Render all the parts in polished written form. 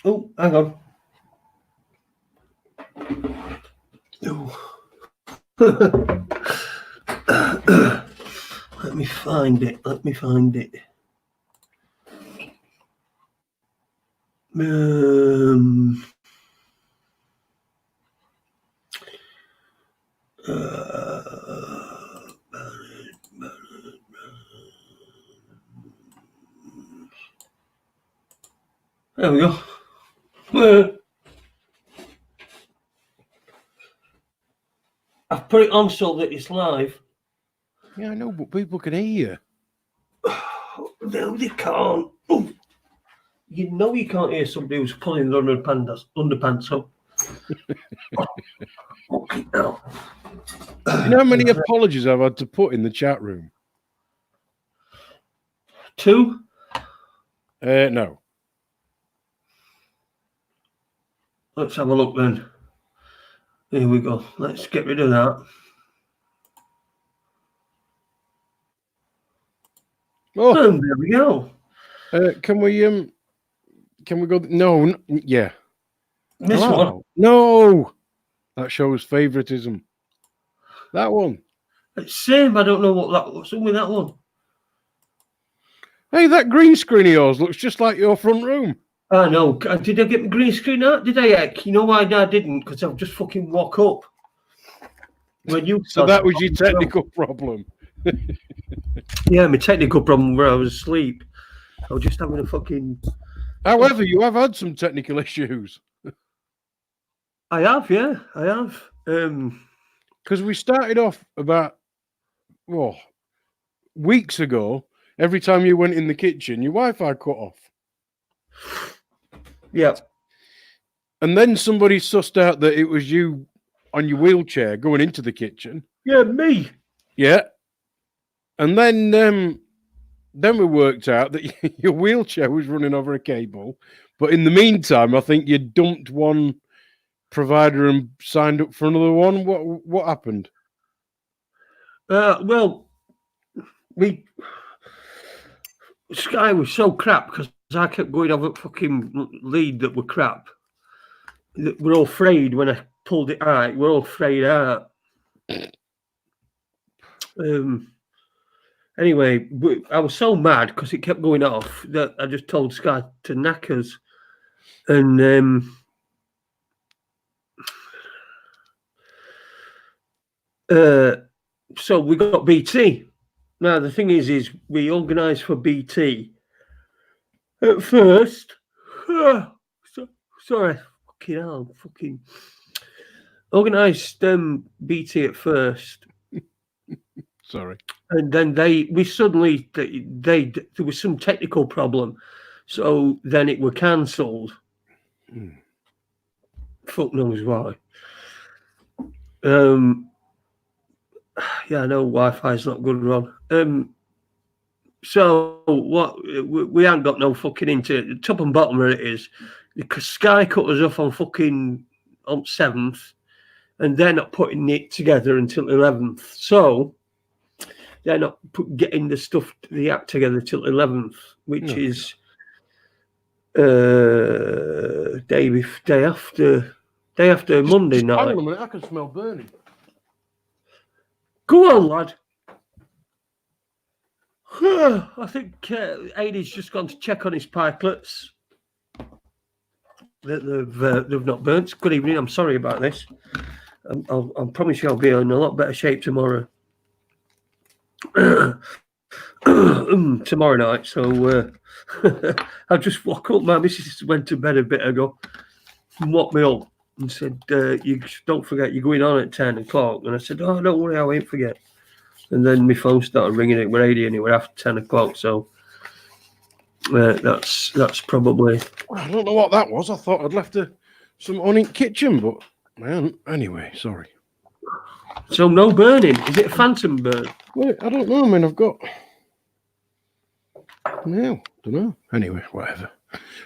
Oh, hang on. Oh. Let me find it. Um, uh, there we go. I've put it on so that it's live. Yeah, I know, but people can hear you. No, they can't. Oh. You know you can't hear somebody who's pulling their underpants up. Okay, now. You know how many apologies I've had to put in the chat room? 2? No. Let's have a look then. Here we go. Let's get rid of that. Oh, and there we go. Can we go? No, yeah. This one. No, that shows favoritism. That one. It's same. I don't know what's wrong with that one. Hey, that green screen of yours looks just like your front room. I know. Did I get my green screen out? Did I, Ek? You know why I didn't? Because I've just fucking woke up. When you so that was your technical problem. Yeah, my technical problem where I was asleep. I was just having a fucking... However, you have had some technical issues. I have, yeah. I have. Because we started off about, weeks ago. Every time you went in the kitchen, your Wi-Fi cut off. Yeah. And then somebody sussed out that it was you on your wheelchair going into the kitchen. Yeah, me. Yeah. And then we worked out that your wheelchair was running over a cable. But in the meantime, I think you dumped one provider and signed up for another one. What happened? Well, Sky was so crap because I kept going over fucking lead that were crap. We're all afraid when I pulled it out. We're all afraid out. Anyway, I was so mad because it kept going off that I just told Sky to knackers. And so we got BT. Now, the thing is we organised for BT at first. Sorry, fucking hell, fucking organised BT at first. Sorry. And then there was some technical problem, so then it were cancelled. Fuck knows why. Yeah, I know Wi-Fi's not good, Ron. So what? We ain't got no fucking internet. The top and bottom of it is because Sky cut us off on 7th, and they're not putting it together until 11th. So they're not getting the app together till 11th, which is day after Monday night. Hang on a minute, I can smell burning. Go on, lad. I think Aidy's just gone to check on his pikelets. They've not burnt. Good evening. I'm sorry about this. I promise you I'll be in a lot better shape tomorrow. Tomorrow night. So I just woke up. My missus went to bed a bit ago and woke me up and said, "You don't forget you're going on at 10 o'clock." And I said, "Oh, don't worry, I won't forget." And then my phone started ringing. It were 80 and it were after 10 o'clock. So that's probably. I don't know what that was. I thought I'd left some on in the kitchen, but man, anyway, sorry. So no burning. Is it a phantom burn? Well, I don't know. I mean, I've got. No, don't know. Anyway, whatever.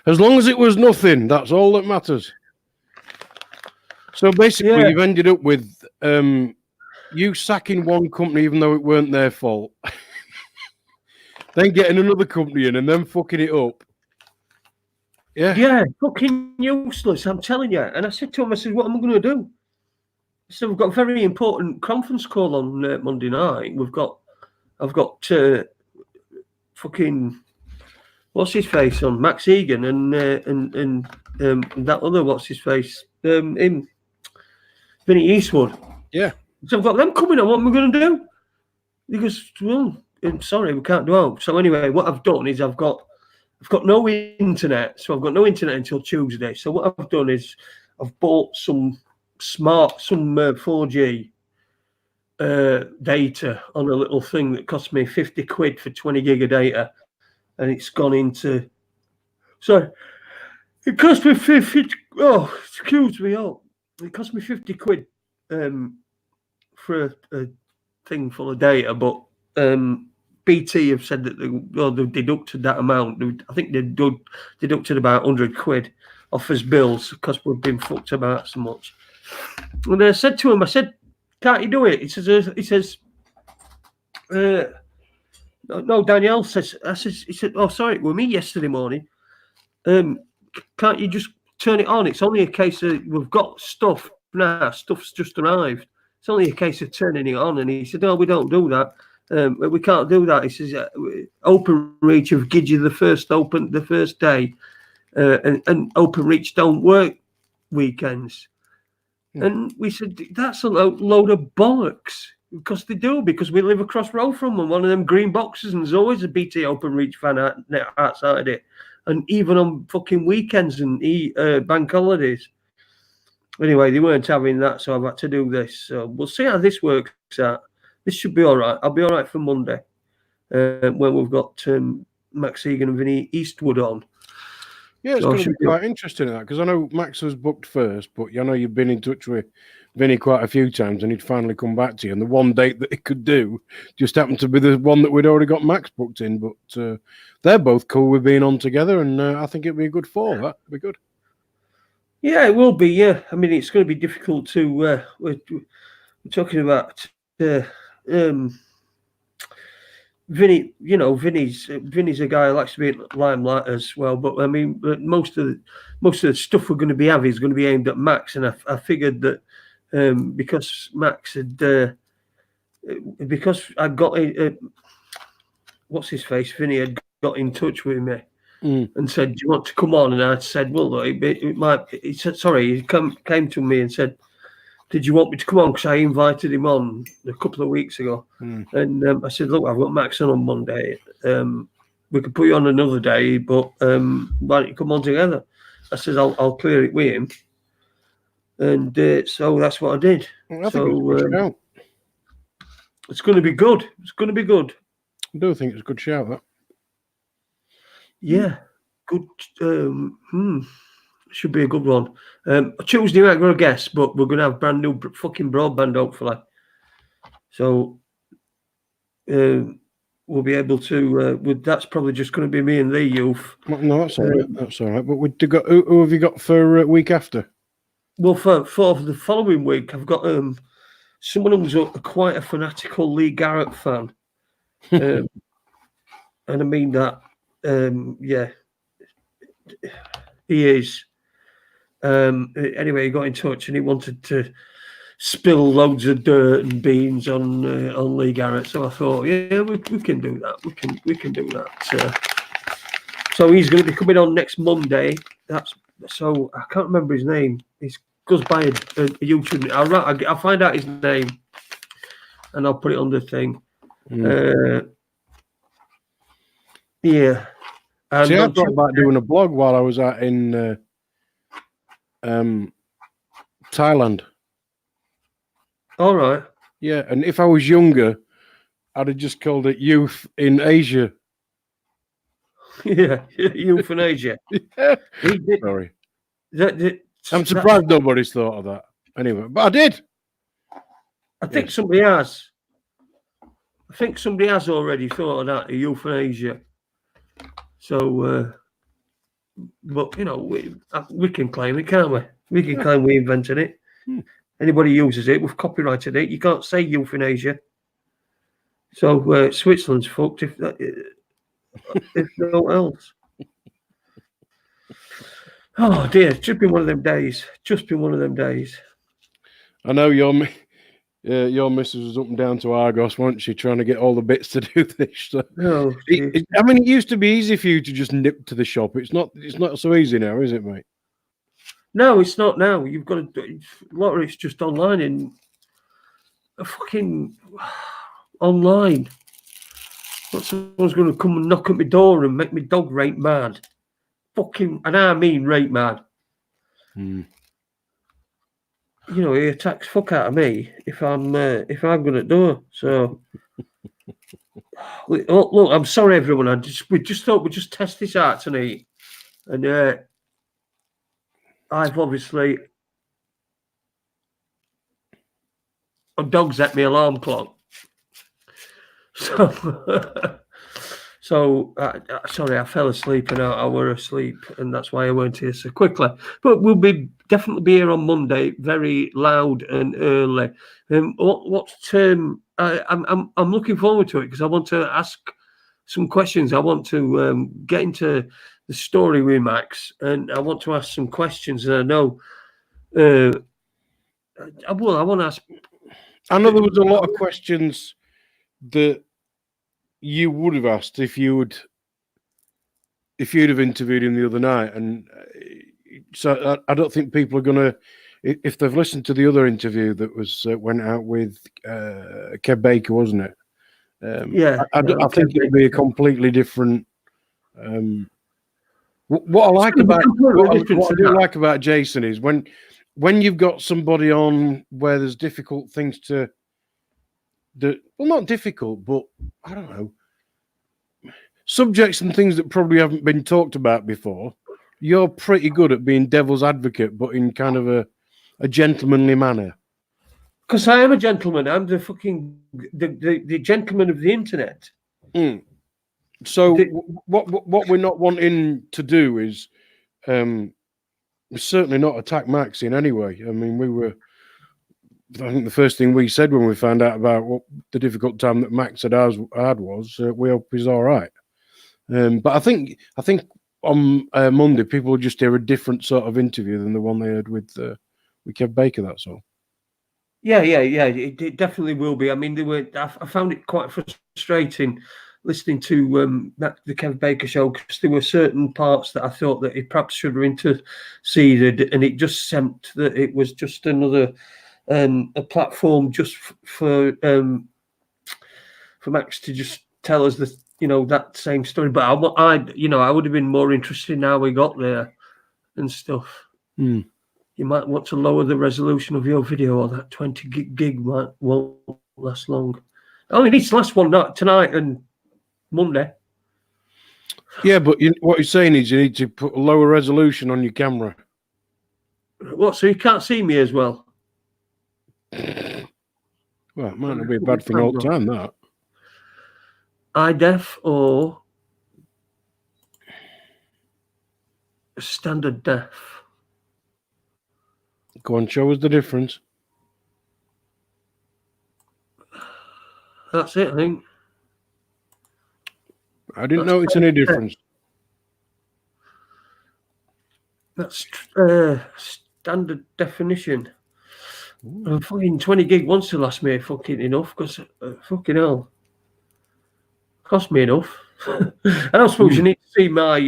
As long as it was nothing, that's all that matters. So basically, you've ended up with you sacking one company even though it weren't their fault, then getting another company in and then fucking it up. Yeah, fucking useless, I'm telling you. And I said to him, I said, what am I going to do? I said, we've got a very important conference call on Monday night. I've got fucking, what's his face on, Max Egan and that other, what's his face, him, Vinny Eastwood. Yeah. So I've got them coming on, what am I going to do? He goes, well, I'm sorry, we can't do it. So anyway, what I've done is I've got no internet, so I've got no internet until Tuesday. So what I've done is I've bought some 4G data on a little thing that cost me 50 quid for 20 gig of data, and it's gone into. Sorry, it cost me 50. Oh, excuse me. Oh, it cost me 50 quid for a thing full of data, but BT have said that they've deducted that amount. I think they deducted about 100 quid off his bills because we've been fucked about so much. And I said to him, I said, can't you do it? He says, no, Danielle says, he said, oh, sorry, it was me yesterday morning. Can't you just turn it on? It's only a case of, we've got stuff now, stuff's just arrived. It's only a case of turning it on. And he said, no, we don't do that. We can't do that. He says, OpenReach have given you the first day, and OpenReach don't work weekends. And we said, that's a load of bollocks, because they do, because we live across road from them, one of them green boxes, and there's always a BT OpenReach fan outside it, and even on fucking weekends and bank holidays. Anyway, they weren't having that, so I've had to do this. So we'll see how this works out. This should be all right. I'll be all right for Monday, when we've got Max Egan and Vinny Eastwood on. Yeah, it's going to be quite interesting in that, because I know Max was booked first, but I know you've been in touch with Vinny quite a few times, and he'd finally come back to you. And the one date that he could do just happened to be the one that we'd already got Max booked in. But they're both cool with being on together, and I think it'd be a good fall. That'd be good. Yeah, it will be. Yeah, I mean, it's going to be difficult to. We're talking about Vinny. You know, Vinny's a guy who likes to be in limelight as well. But I mean, most of the stuff we're going to be having is going to be aimed at Max, and I figured that because Max had because I got what's his face, Vinny had got in touch with me. And said, do you want to come on? And I said, well, it might. He said, sorry, he came to me and said, did you want me to come on? Because I invited him on a couple of weeks ago. And I said, look, I've got Max on Monday. We could put you on another day, but why don't you come on together? I said, I'll clear it with him. And so that's what I did. I think it's going to be good. It's going to be good. I do think it's a good shout, that. Yeah, good. Should be a good one. Tuesday night, we're a guest, but we're going to have brand new fucking broadband, hopefully. So we'll be able to. That's probably just going to be me and the youth. No, that's all right. That's all right. But who have you got for a week after? Well, for the following week, I've got someone who's quite a fanatical Lee Garrett fan, and I mean that. Yeah, he is. Anyway, he got in touch and he wanted to spill loads of dirt and beans on Lee Garrett. So I thought, yeah, we can do that. We can do that. So he's going to be coming on next Monday. So I can't remember his name. He goes by a YouTube. I'll find out his name and I'll put it on the thing. Yeah. And see, I thought about doing a blog while I was out in Thailand. All right. Yeah, and if I was younger, I'd have just called it Youth in Asia. Yeah, euthanasia. Yeah. Sorry. I'm surprised nobody's thought of that. Anyway, but I did. I think somebody has. I think somebody has already thought of that, euthanasia. So, but you know, we can claim it, can't we? We can claim we invented it. Anybody uses it, we've copyrighted it. You can't say euthanasia. So Switzerland's fucked if no else. Oh dear, it's just been one of them days. Just been one of them days. I know your missus was up and down to Argos, wasn't she, trying to get all the bits to do this. So Oh, I mean, it used to be easy for you to just nip to the shop. It's not so easy now, is it, mate? no, it's not now. You've got to do a lot of it's just online and fucking online. Not someone's going to come and knock at my door and make me dog rape mad. Fucking, and I mean rape mad. Hmm. You know, he attacks fuck out of me if I'm going to do it. So, look, I'm sorry, everyone. We just thought we'd just test this out tonight, and I've obviously a dog's at my alarm clock. So, sorry, I fell asleep and I were asleep, and that's why I weren't here so quickly. But we'll definitely be here on Monday, very loud and early. I'm looking forward to it because I want to ask some questions. I want to get into the story with Max, and I want to ask some questions. And I know, I want to ask. I know there was a lot of questions that you would have asked if you'd have interviewed him the other night, and so I don't think people are going to, if they've listened to the other interview that was went out with Kev Baker, wasn't it? I think it'll be a completely different. What I like about what I do like about Jason is when you've got somebody on where there's difficult things not difficult, but I don't know, subjects and things that probably haven't been talked about before. You're pretty good at being devil's advocate, but in kind of a gentlemanly manner. Because I am a gentleman. I'm the fucking the gentleman of the internet. Mm. So what we're not wanting to do is certainly not attack Max in any way. I mean, I think the first thing we said when we found out about what the difficult time that Max had was, we hope he's all right. But I think on Monday people will just hear a different sort of interview than the one they heard with Kev Baker. That's all. Yeah. It definitely will be. I mean, I found it quite frustrating listening to the Kev Baker show because there were certain parts that I thought that he perhaps should have interceded, and it just seemed that it was just another a platform just for Max to just tell us that same story. But I would have been more interested in how we got there and stuff. Mm. You might want to lower the resolution of your video, or that 20 gig won't last long. Oh, it needs to last one night, tonight and Monday. Yeah, but what you're saying is you need to put a lower resolution on your camera. What? So you can't see me as well? Well, it might not be a bad thing all the time, that. iDef or standard def? Go on, show us the difference. That's it, I think. I didn't notice any difference. That's standard definition. Fucking 20 gig wants to last me fucking enough because fucking hell, cost me enough. I don't suppose you need to see my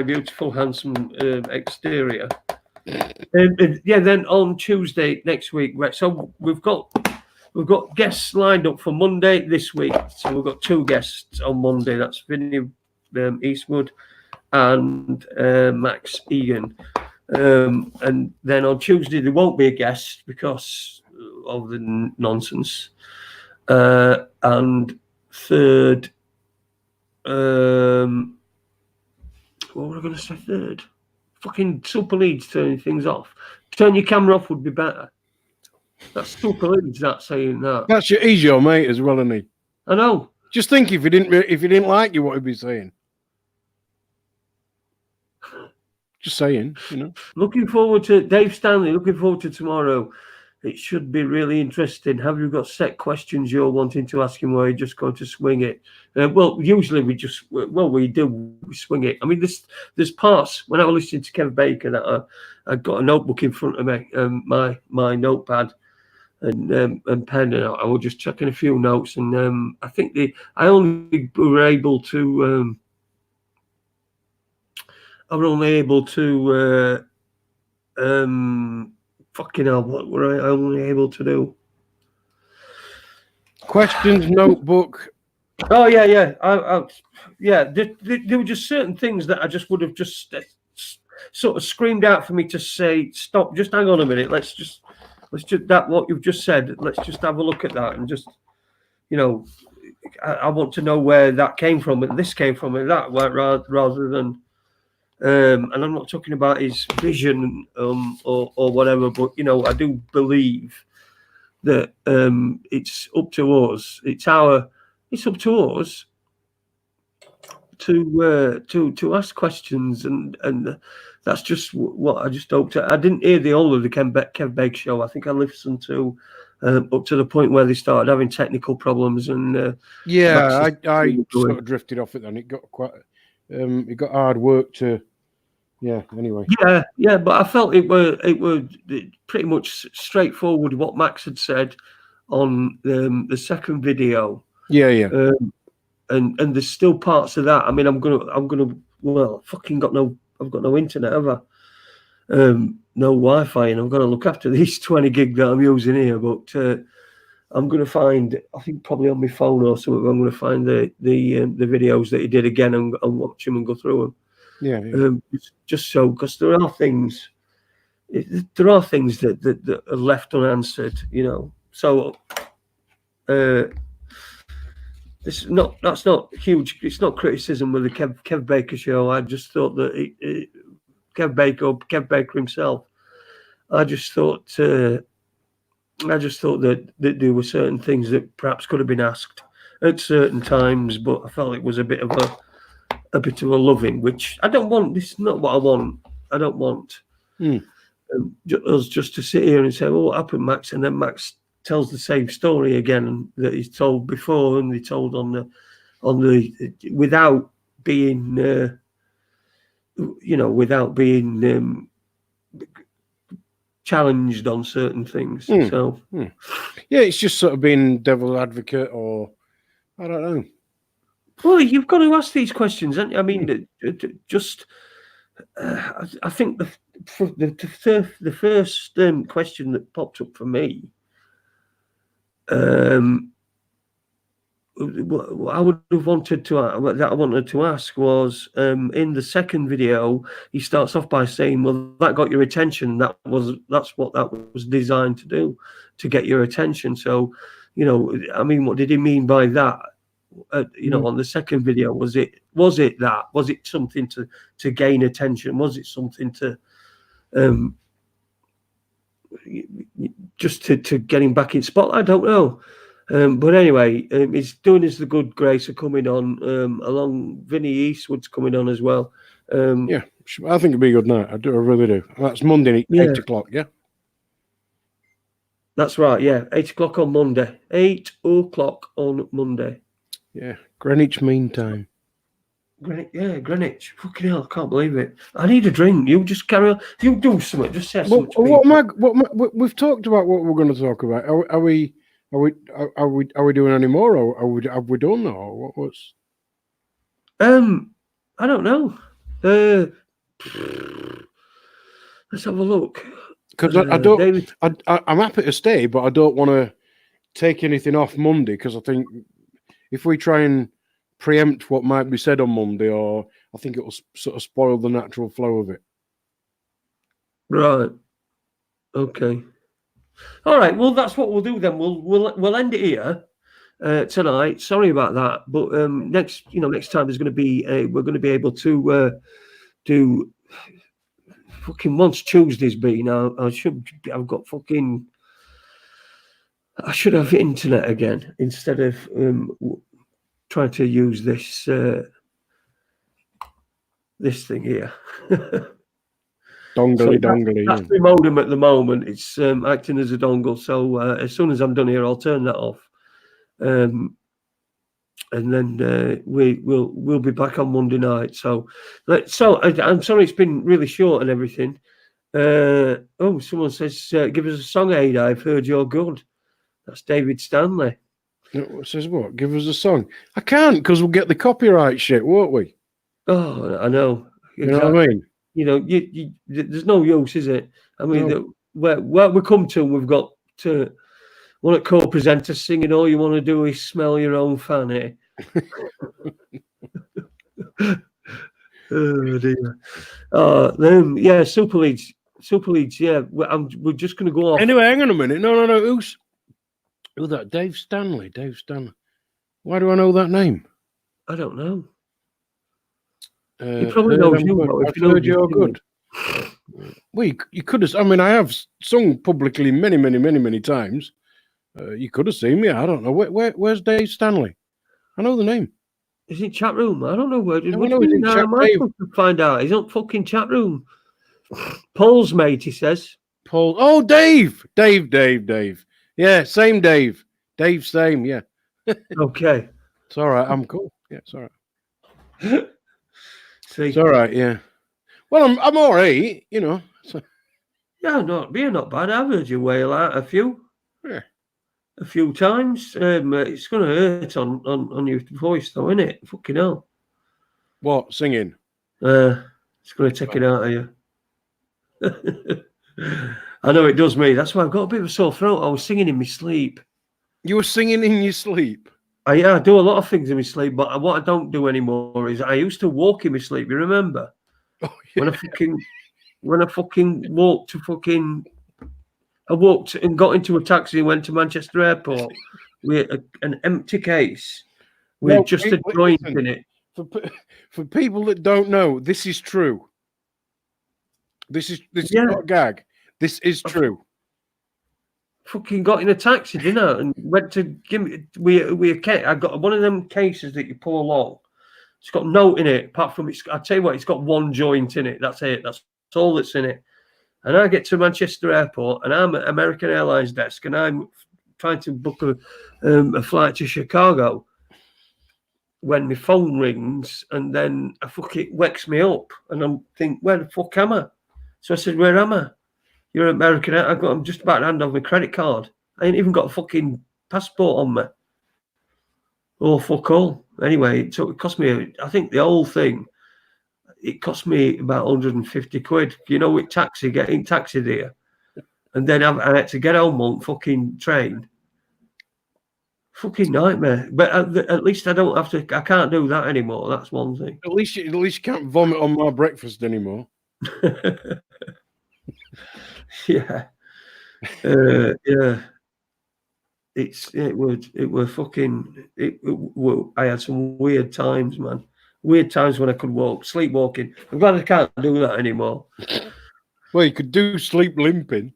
beautiful, handsome exterior. Then on Tuesday next week, right? So we've got guests lined up for Monday this week. So we've got 2 guests on Monday. That's Vinny Eastwood and Max Egan. And then on Tuesday there won't be a guest because of the nonsense. And third, what were I going to say? Third, fucking Super Leeds turning things off. Turn your camera off would be better. That's Super Leeds. That's saying that. He's your mate as well, isn't he? I know. Just think if he didn't like you, what he'd be saying. Just saying, Looking forward to Dave Stanley. Looking forward to tomorrow. It should be really interesting. Have you got set questions you're wanting to ask him, or are you just going to swing it? Well, usually we swing it. I mean, there's parts when I was listening to Kev Baker that I got a notebook in front of me, my notepad and pen, and I was just checking a few notes, and I think I only were able to fucking hell, what were I only able to do? Questions, notebook. Oh yeah. There were just certain things that I just would have just sort of screamed out for me to say, stop, just hang on a minute, let's just that what you've just said, let's just have a look at that, and just, you know, I want to know where that came from, and this came from, and that, rather than and I'm not talking about his vision or whatever, but you know, I do believe that it's up to us. It's up to us to ask questions, and that's just what I just hoped. I didn't hear the whole of the Kev Baker show. I think I listened to up to the point where they started having technical problems, and yeah, I sort of drifted off it. Then it got it got hard work to. Yeah. Anyway. Yeah, but I felt it were pretty much straightforward what Max had said on the second video. Yeah. And there's still parts of that. I mean, I'm gonna. Well, I've got no internet, have I? No Wi-Fi, and I'm gonna look after these 20 gig that I'm using here. But I'm gonna find, I think probably on my phone or something, I'm gonna find the videos that he did again and watch them and go through them. Yeah. Just so, because there are things that are left unanswered, you know. So that's not huge. It's not criticism with the Kev Baker show. I just thought that Kev Baker himself. I just thought that there were certain things that perhaps could have been asked at certain times, but I felt it was a bit of a loving, which I don't want. This is not what I want. I don't want us just to sit here and say, "Well, what happened, Max?" And then Max tells the same story again that he's told before, and he told on the without being without being challenged on certain things. So yeah, it's just sort of being devil's advocate, or I don't know. Well, you've got to ask these questions, and I mean, just I think the first question that popped up for me, what I would have wanted to ask was, in the second video, he starts off by saying, "Well, that got your attention. That's what that was designed to do, to get your attention." So, you know, I mean, what did he mean by that? On the second video, was it something to gain attention? Was it something to just to get him back in spotlight? I don't know. But anyway, he's doing us the good grace of coming on, along Vinny Eastwood's coming on as well. Yeah, I think it'd be a good night. I really do. That's Monday, 8 o'clock, yeah? That's right, yeah. 8 o'clock on Monday. 8 o'clock on Monday. Yeah, Greenwich Mean Time. Greenwich. Fucking hell, I can't believe it. I need a drink. You just carry on. You do something. Just say something. We've talked about what we're going to talk about. Are we doing any more, or have we done, or what's? I don't know. Let's have a look. Because I'm happy to stay, but I don't want to take anything off Monday, because I think if we try and preempt what might be said on Monday, or I think it will sort of spoil the natural flow of it. Right. Okay. All right. Well, that's what we'll do then. We'll end it here tonight. Sorry about that, but next time there's going to be we're going to be able to do fucking once Tuesday's been. I should have internet again instead of trying to use this thing here. Dongly, That's my modem at the moment. It's acting as a dongle. So as soon as I'm done here, I'll turn that off. And then we'll be back on Monday night. So I'm sorry it's been really short and everything. Someone says, give us a song, Ada. I've heard you're good. That's David Stanley. It says what? Give us a song. I can't because we'll get the copyright shit, won't we? Oh, I know. You know what I mean? You know, there's no use, is it? I mean, where we come to, we've got one of the co-presenters singing, all you want to do is smell your own fanny. Oh, dear. Yeah, Super Leagues, yeah. We're just going to go off. Anyway, hang on a minute. No. Who's that? Dave Stanley. Why do I know that name? I don't know. You probably know you. I've heard you're good. Well, you could have. I mean, I have sung publicly many times. You could have seen me. I don't know. Where's Dave Stanley? I know the name. Is he chat room? I don't know where. What do you mean? To find out. He's not fucking chat room. Paul's mate, he says. Paul. Oh, Dave. Yeah, same Dave. Dave, same. Yeah. Okay. It's all right. I'm cool. Yeah, it's all right. See, it's all right. Yeah. Well, I'm all right. You know. So. Yeah, you're not bad. I've heard you wail out a few. Yeah. A few times. It's going to hurt on your voice, though, isn't it? Fucking hell. What singing? It's going to take it out of you. I know it does me. That's why I've got a bit of a sore throat. I was singing in my sleep. You were singing in your sleep? I do a lot of things in my sleep, but what I don't do anymore is I used to walk in my sleep. You remember? Oh, yeah. When I fucking walked to fucking... I walked and got into a taxi and went to Manchester Airport with an empty case with just a joint in it. For people that don't know, this is true. This is not a gag. This is true. Fucking got in a taxi, didn't I? And went to give me a case. I got one of them cases that you pull along. It's got note in it. Apart from I tell you what, it's got one joint in it. That's it. That's all that's in it. And I get to Manchester Airport, and I'm at American Airlines desk, and I'm trying to book a flight to Chicago. When my phone rings, and then it wakes me up, and I'm thinking, where the fuck am I? So I said, where am I? You're American. I'm just about to hand off my credit card. I ain't even got a fucking passport on me. Oh, fuck all. Anyway, it cost me, I think the whole thing, it cost me about 150 quid. You know, with getting taxi there. And then I had to get home on fucking train. Fucking nightmare. But at least I can't do that anymore. That's one thing. At least you can't vomit on my breakfast anymore. Yeah. Yeah. I had some weird times, man. Weird times when I could walk, sleepwalking. I'm glad I can't do that anymore. Well, you could do sleep limping.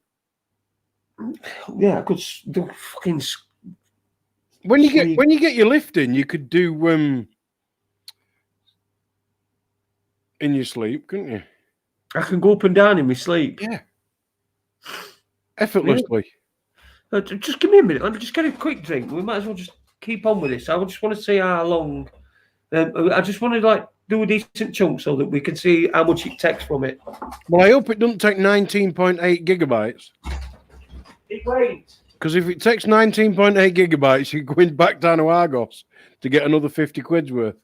Yeah, I could do fucking. When you get your lift in, you could do in your sleep, couldn't you? I can go up and down in my sleep. Yeah. Effortlessly. Yeah. Just give me a minute. Let me just get a quick drink. We might as well just keep on with this. I just want to see how long. I just want to do a decent chunk so that we can see how much it takes from it. Well, I hope it doesn't take 19.8 gigabytes. It won't. Because if it takes 19.8 gigabytes, you're going back down to Argos to get another 50 quid's worth.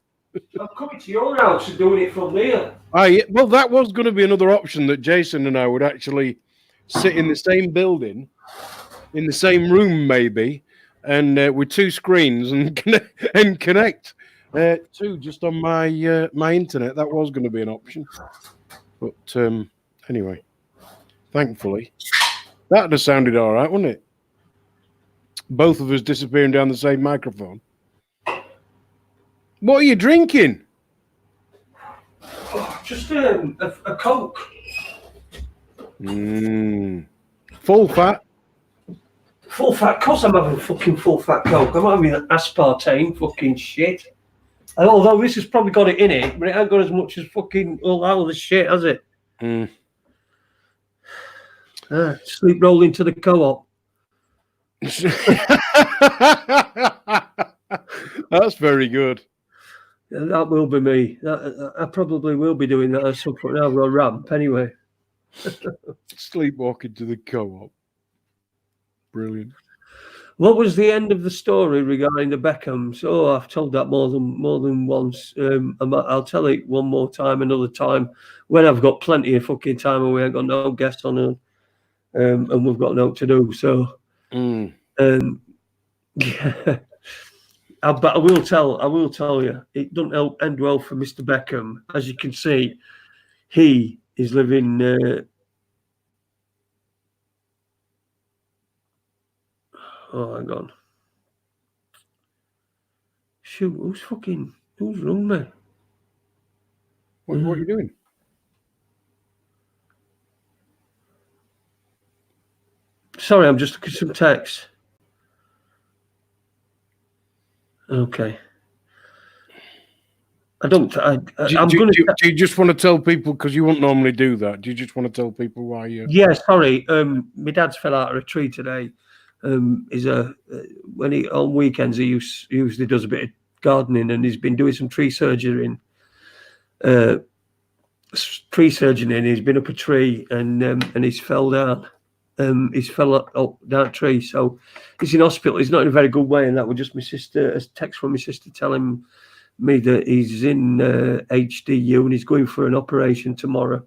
I'm coming to your house and doing it from there. Well, that was going to be another option, that Jason and I would actually sit in the same building, in the same room maybe, and with two screens and connect two just on my my internet. That was going to be an option. But anyway, thankfully, that would have sounded all right, wouldn't it? Both of us disappearing down the same microphone. What are you drinking? Oh, just a Coke. Full fat. Full fat. Of course I'm having fucking full fat Coke. I'm not having aspartame fucking shit. Although this has probably got it in it, but it ain't got as much as fucking all that other shit, has it? Sleep roll into the co-op. That's very good. That will be me. I probably will be doing that at some point. I've got a ramp anyway. Sleepwalking to the co-op. Brilliant. What was the end of the story regarding the Beckhams? Oh, I've told that more than once. I'll tell it one more time, another time, when I've got plenty of fucking time and we ain't got no guests on, and we've got no to do. So, yeah. But I will tell you, it doesn't end well for Mr. Beckham. As you can see, he is living. Hang on. Shoot, who's rung me? What are you doing? Sorry, I'm just looking at some text. Okay. I'm going to. Do you just want to tell people, because you won't normally do that? Do you just want to tell people why you? Yeah, sorry. My dad's fell out of a tree today. On weekends he usually does a bit of gardening, and he's been doing some tree surgery. He's been up a tree and he's fell down. He's fell up down a tree, so he's in hospital. He's not in a very good way, and that was just a text from my sister telling me that he's in HDU and he's going for an operation tomorrow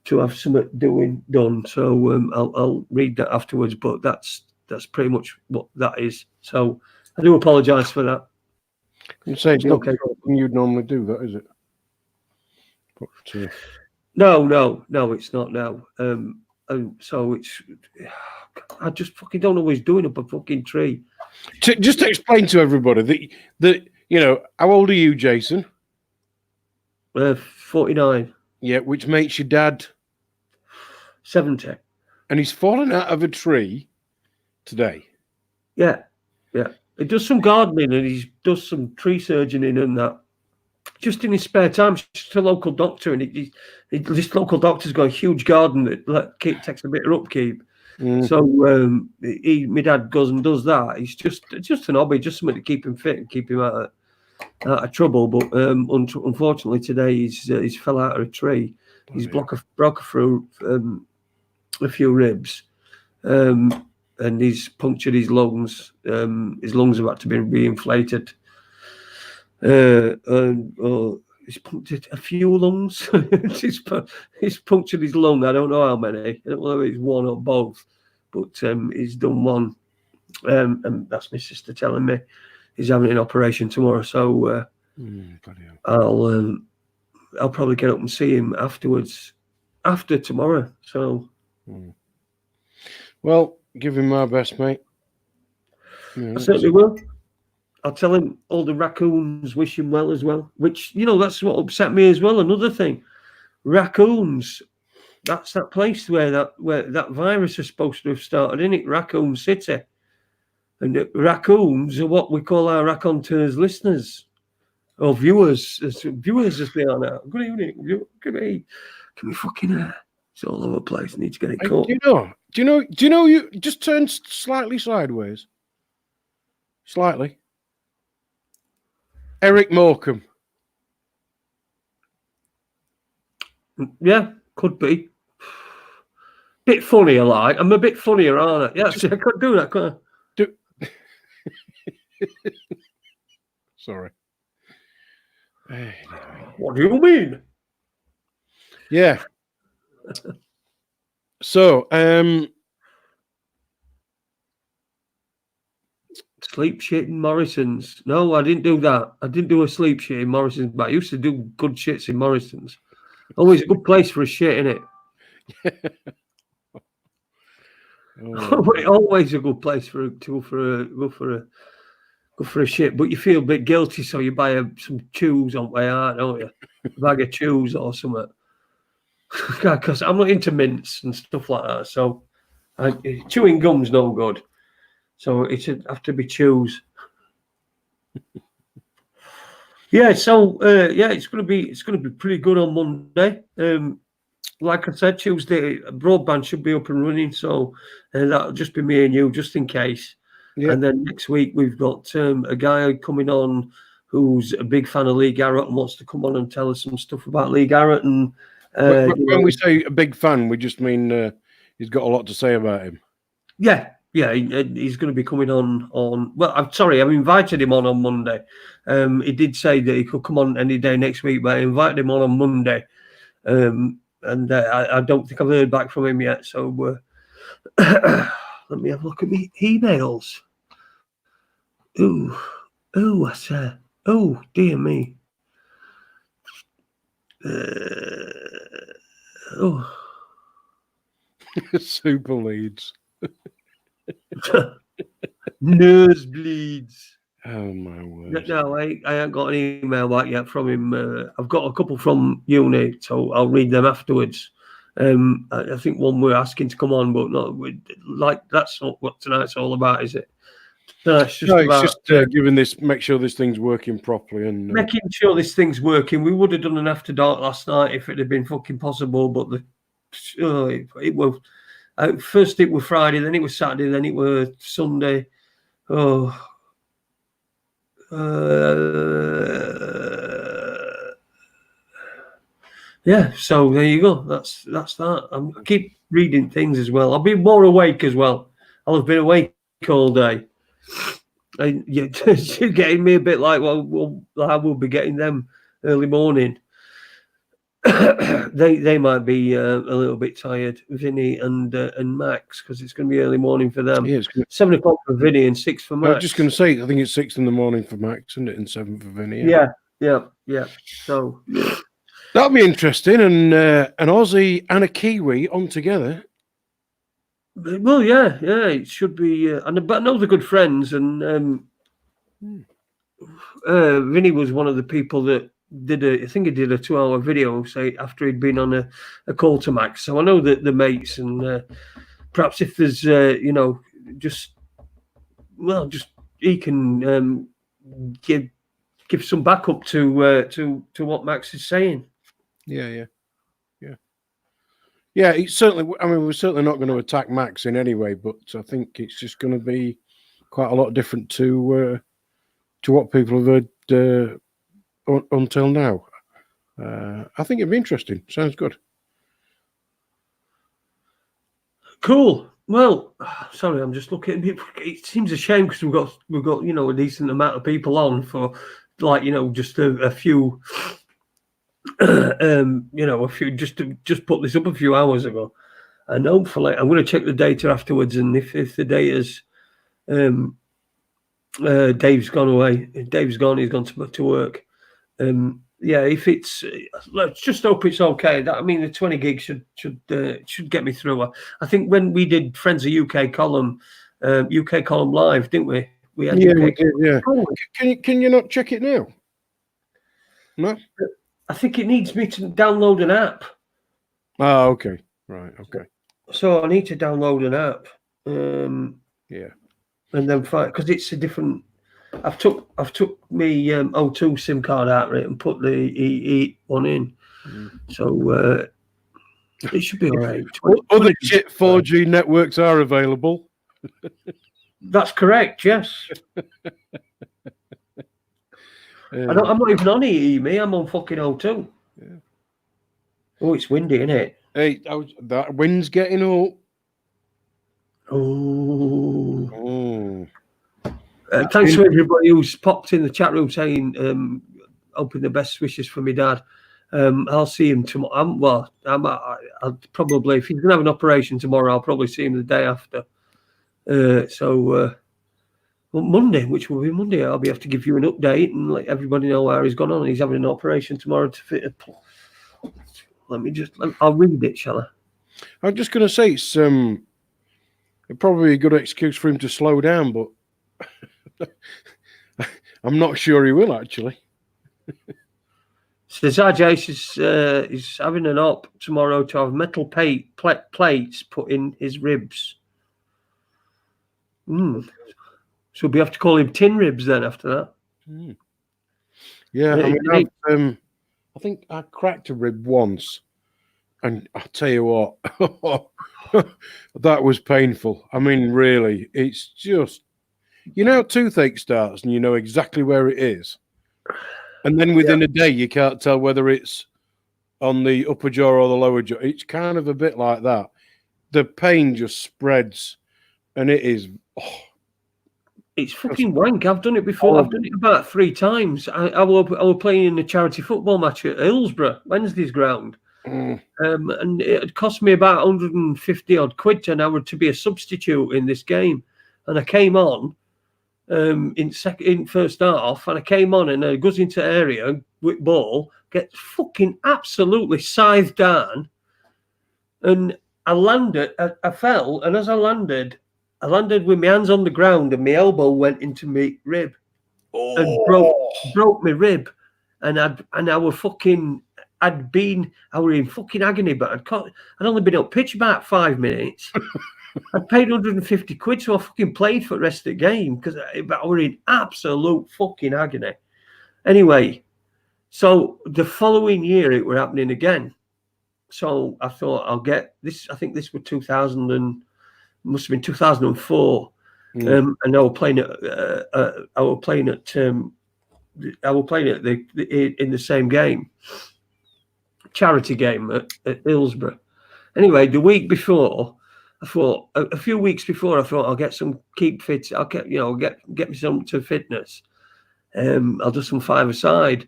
to have something done. So I'll read that afterwards, but that's pretty much what that is. So I do apologise for that. You say it's not okay. You'd normally do that, is it? But, No, it's not now. So it's, I just fucking don't know what he's doing up a fucking tree. Just to explain to everybody that how old are you, Jason? 49. Yeah, which makes your dad 70. And he's fallen out of a tree today. Yeah. He does some gardening and he does some tree surgery and that. Just in his spare time, just a local doctor, and this local doctor's got a huge garden that takes a bit of upkeep. So my dad goes and does that. It's just an hobby, just something to keep him fit and keep him out of trouble. But unfortunately today he's fell out of a tree. He's broke through a few ribs, and he's punctured his lungs. His lungs have had to be reinflated. He's punctured a few lungs. he's punctured his lung. I don't know how many. I don't know if it's one or both, but he's done one. And that's my sister telling me he's having an operation tomorrow. So I'll probably get up and see him afterwards, after tomorrow. So, well, give him my best, mate. I certainly will. I'll tell him all the raccoons wish him well as well, which, that's what upset me as well. Another thing, raccoons, that's that place where that virus is supposed to have started, isn't it? Raccoon City. And the raccoons are what we call our Raconteurs listeners or viewers as they are now. Good evening. Can we fucking it's all over the place. I need to get it caught. Do you know you just turned slightly sideways? Slightly. Eric Morecambe. Yeah, could be. Bit funnier, like. I'm a bit funnier, aren't I? Yeah, I could do that, couldn't I? Sorry. What do you mean? Yeah. So, sleep shit in Morrison's. No, I didn't do that. I didn't do a sleep shit in Morrison's, but I used to do good shits in Morrison's. Always a good place for a shit, isn't it? Always a good place to go for a shit. But you feel a bit guilty, so you buy some chews on way out, don't you? A bag of chews or something. Because I'm not into mints and stuff like that, so chewing gum's no good. So it should have to be chews. Yeah, so it's gonna be pretty good on Monday. like I said, Tuesday, broadband should be up and running. So that'll just be me and you, just in case. Yeah. And then next week we've got a guy coming on who's a big fan of Lee Garrett and wants to come on and tell us some stuff about Lee Garrett. And when we say a big fan, we just mean he's got a lot to say about him. Yeah, he's going to be coming on. Well, I'm sorry, I've invited him on Monday. He did say that he could come on any day next week, but I invited him on Monday. And I don't think I've heard back from him yet. So let me have a look at my emails. I said, oh dear me. Super leads. Nosebleeds. Oh my word! No, I haven't got an email back yet from him. I've got a couple from uni, so I'll read them afterwards. I think one we're asking to come on, but not like that's not what tonight's all about, is it? No, it's just giving make sure this thing's working properly and making sure this thing's working. We would have done an after dark last night if it had been fucking possible, but it was first it was Friday, then it was Saturday, then it was Sunday. Yeah, so there you go. That's that. I keep reading things as well. I'll be more awake as well. I'll have been awake all day. And you're getting me a bit like, well, I will be getting them early morning. they might be a little bit tired, Vinny and Max, because it's going to be early morning for them. Yeah, 7 o'clock for Vinny and 6 for Max. I was just going to say, I think it's 6 in the morning for Max, isn't it, and 7 for Vinny? Yeah. So that'll be interesting, and an Aussie and a Kiwi on together. Well, yeah, it should be. But I know they're good friends, and Vinny was one of the people that I think he did a 2-hour video, say, after he'd been on a call to Max. So I know that the mates, and perhaps if there's, just he can give some backup to what Max is saying. Yeah, it's certainly. I mean, we're certainly not going to attack Max in any way, but I think it's just going to be quite a lot different to what people have heard until now. I think it'd be interesting. Sounds good. Cool. Well, sorry, I'm just looking. It seems a shame because we've got a decent amount of people on for just a few. A few just put this up a few hours ago, and hopefully I'm going to check the data afterwards. And if the data's Dave's gone away, Dave's gone. He's gone to work. If it's, let's just hope it's okay. The 20 gigs should get me through. I think when we did Friends of UK column live, didn't we? We had we did, yeah. Can you not check it now? No. I think it needs me to download an app. Oh, okay. Right, okay. So I need to download an app. Yeah. And then because it's a different. I've took me O2 SIM card out of it and put the E one in. So it should be all right. Other 4G networks are available. That's correct. Yes. I'm not even on EE, me. I'm on fucking O2. Yeah. Oh, it's windy, isn't it? Hey, that wind's getting up. Oh. Thanks to everybody who's popped in the chat room saying, hoping the best wishes for my dad. I'll see him tomorrow. I'll probably, if he's going to have an operation tomorrow, I'll probably see him the day after. Monday, which will be Monday, I'll be able to give you an update and let everybody know how he's gone on. He's having an operation tomorrow to fit I'll read it, shall I? I'm just going to say it's probably a good excuse for him to slow down, but I'm not sure he will actually. Says RJ is having an op tomorrow to have metal plates put in his ribs. So we have to call him Tin Ribs then after that. Yeah, I think I cracked a rib once, And I'll tell you what, that was painful. I mean, really, it's just, you know, toothache starts and you know exactly where it is. And then within a day, you can't tell whether it's on the upper jaw or the lower jaw. It's kind of a bit like that. The pain just spreads and it is. Oh, it's fucking wank. I've done it before. I've done it about 3 times. I were playing in a charity football match at Hillsborough, Wednesday's ground. And it had cost me about 150 odd quid an hour to be a substitute in this game. And I came on in first half, and I came on and I goes into area with ball, gets fucking absolutely scythed down, and I landed. I fell, and as I landed with my hands on the ground, and my elbow went into my rib, and broke my rib, and I were fucking. I were in fucking agony, but I'd only been up pitch about 5 minutes. I paid 150 quid, so I fucking played for the rest of the game because I were in absolute fucking agony. Anyway, so the following year it were happening again. So I thought I'll get this. I think this was 2000 and must have been 2004, and I was playing in the same game. Charity game at Hillsborough. Anyway, the week before, I thought a few weeks before, I thought I'll get some keep fit. I'll get me some to fitness. I'll do some 5-a-side,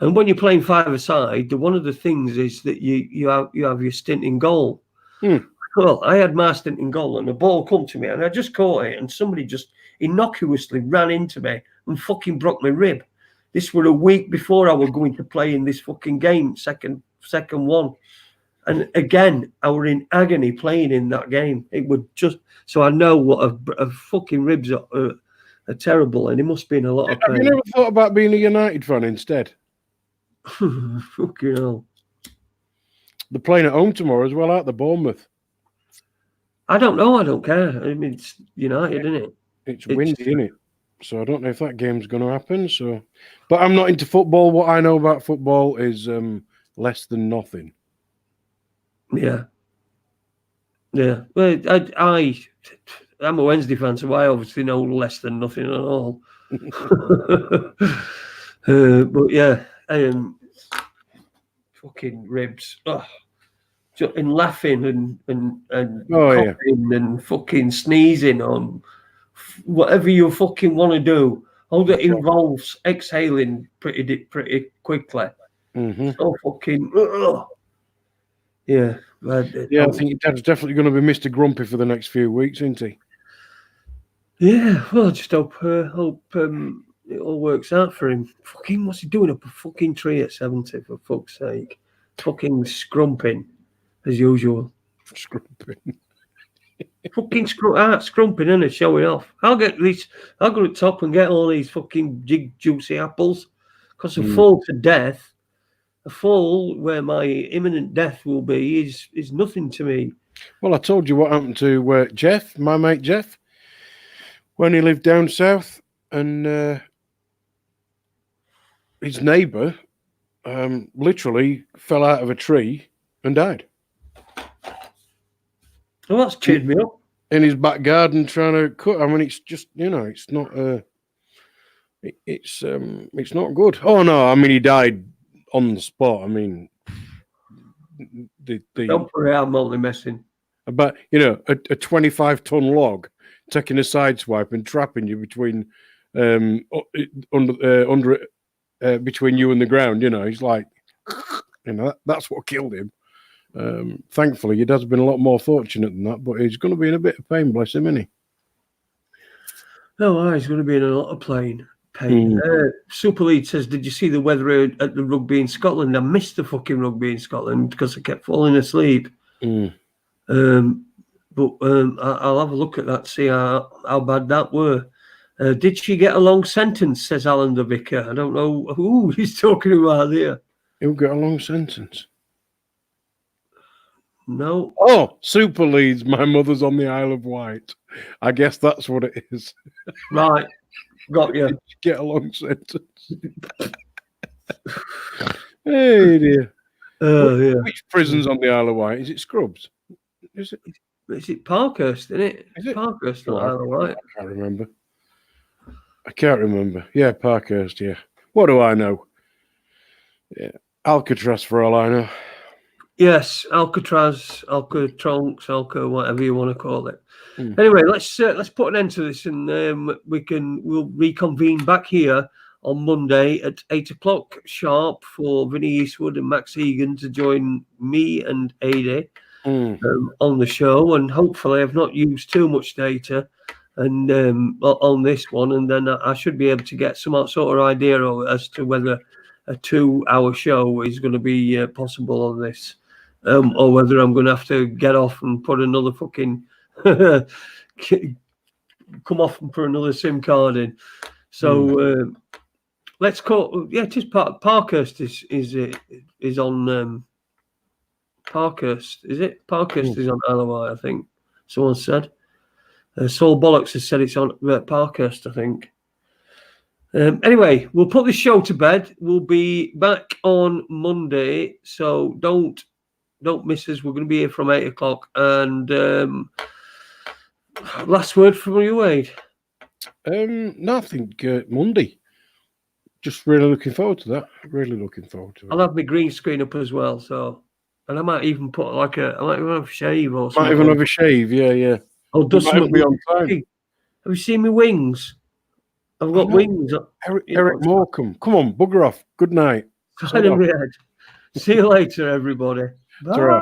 and when you're playing 5-a-side, one of the things is that you have your stint in goal. Well, I had my stint in goal, and the ball come to me, and I just caught it, and somebody just innocuously ran into me and fucking broke my rib. This were a week before I was going to play in this fucking game, second one. And again, I were in agony playing in that game. It would just, so I know what a fucking ribs are terrible, and it must be in a lot of pain. Have you never thought about being a United fan instead? Fucking hell. They're playing at home tomorrow as well, aren't they? Bournemouth. I don't know. I don't care. I mean, it's United, isn't it? It's windy, isn't it? So I don't know if that game's going to happen. So, but I'm not into football. What I know about football is less than nothing. Yeah. Well, I'm a Wednesday fan, so I obviously know less than nothing at all. But yeah, fucking ribs. Oh. And laughing and coughing and fucking sneezing on whatever you fucking want to do. All that involves exhaling pretty quickly. So fucking yeah. I think your dad's definitely going to be Mr. Grumpy for the next few weeks, isn't he? Yeah, well, I just hope it all works out for him. Fucking, what's he doing up a fucking tree at 70, for fuck's sake? Fucking scrumping, as usual. Scrumping. Fucking scrumping, and showing off. I'll go to the top and get all these fucking juicy apples, because a fall to death, a fall where my imminent death will be, is nothing to me. Well, I told you what happened to Jeff, my mate Jeff, when he lived down south, and his neighbour literally fell out of a tree and died. Well, that's cheered me up. In his back garden, trying to cut. I mean, it's just, it's not. It's not good. Oh no! I mean, he died on the spot. I mean, don't worry, I'm only messing. But a 25-ton log taking a sideswipe and trapping you between between you and the ground. He's like, that's what killed him. Thankfully, your dad's been a lot more fortunate than that, but he's going to be in a bit of pain, bless him, isn't he? Oh, he's going to be in a lot of pain. Super Lead says, did you see the weather at the rugby in Scotland? I missed the fucking rugby in Scotland because I kept falling asleep. But I'll have a look at that, see how bad that were. Did she get a long sentence, says Alan the Vicar. I don't know who he's talking about there. Who got a long sentence? No. Oh, Super Leeds, my mother's on the Isle of Wight. I guess that's what it is. Right. Got you. Get a long sentence. Hey, dear. Oh yeah. Which prison's on the Isle of Wight? Is it Scrubs? Is it? Is it Parkhurst, isn't it? Is it? Parkhurst, Oh, not Isle of Wight. I can't remember. I can't remember. Yeah, Parkhurst. Yeah. What do I know? Yeah, Alcatraz for all I know. Yes, Alcatraz, Alcatronks, whatever you want to call it. Mm. Anyway, let's put an end to this, and we'll reconvene back here on Monday at 8 o'clock sharp for Vinnie Eastwood and Max Egan to join me and Ada on the show. And hopefully, I've not used too much data and on this one, and then I should be able to get some sort of idea as to whether a 2-hour show is going to be possible on this. Or whether I'm going to have to get off and put another fucking come off and put another SIM card in. So let's call. Yeah, just Parkhurst is on Parkhurst. Is it Parkhurst is on Isle of Wight? I think someone said. Saul Bollocks has said it's on Parkhurst. I think. Anyway, we'll put the show to bed. We'll be back on Monday, so don't miss us. We're going to be here from 8 o'clock. And last word from you, Wade. No, I think Monday. Just really looking forward to that. Really looking forward to it. I'll have my green screen up as well. So, and I might even put I might even have a shave or something. Might even have a shave. Yeah. I'll do something. Be on time. Have you seen my wings? I've got wings. Eric Morecambe. Come on, bugger off. Good night. See you later, everybody. Bye.